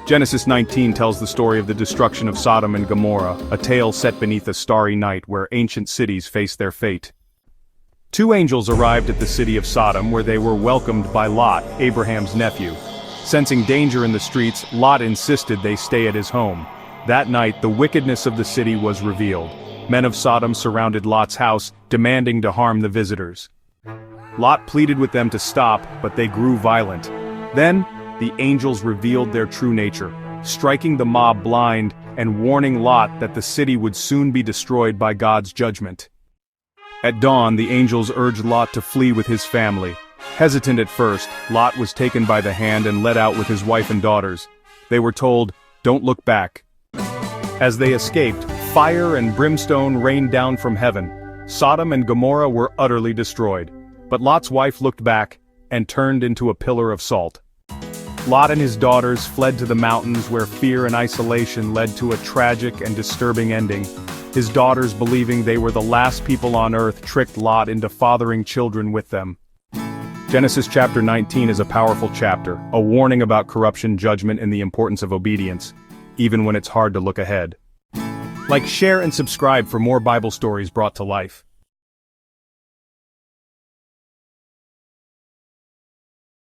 Genesis 19 tells the story of the destruction of Sodom and Gomorrah, a tale set beneath a starry night where ancient cities face their fate. Two angels arrived at the city of Sodom where they were welcomed by Lot, Abraham's nephew. Sensing danger in the streets, Lot insisted they stay at his home. That night, the wickedness of the city was revealed. Men of Sodom surrounded Lot's house, demanding to harm the visitors. Lot pleaded with them to stop, but they grew violent. Then, the angels revealed their true nature, striking the mob blind and warning Lot that the city would soon be destroyed by God's judgment. At dawn, the angels urged Lot to flee with his family. Hesitant at first, Lot was taken by the hand and led out with his wife and daughters. They were told, "Don't look back." As they escaped, fire and brimstone rained down from heaven. Sodom and Gomorrah were utterly destroyed. But Lot's wife looked back and turned into a pillar of salt. Lot and his daughters fled to the mountains where fear and isolation led to a tragic and disturbing ending. His daughters, believing they were the last people on earth, tricked Lot into fathering children with them. Genesis chapter 19 is a powerful chapter, a warning about corruption, judgment, and the importance of obedience, even when it's hard to look ahead. Like, share, and subscribe for more Bible stories brought to life.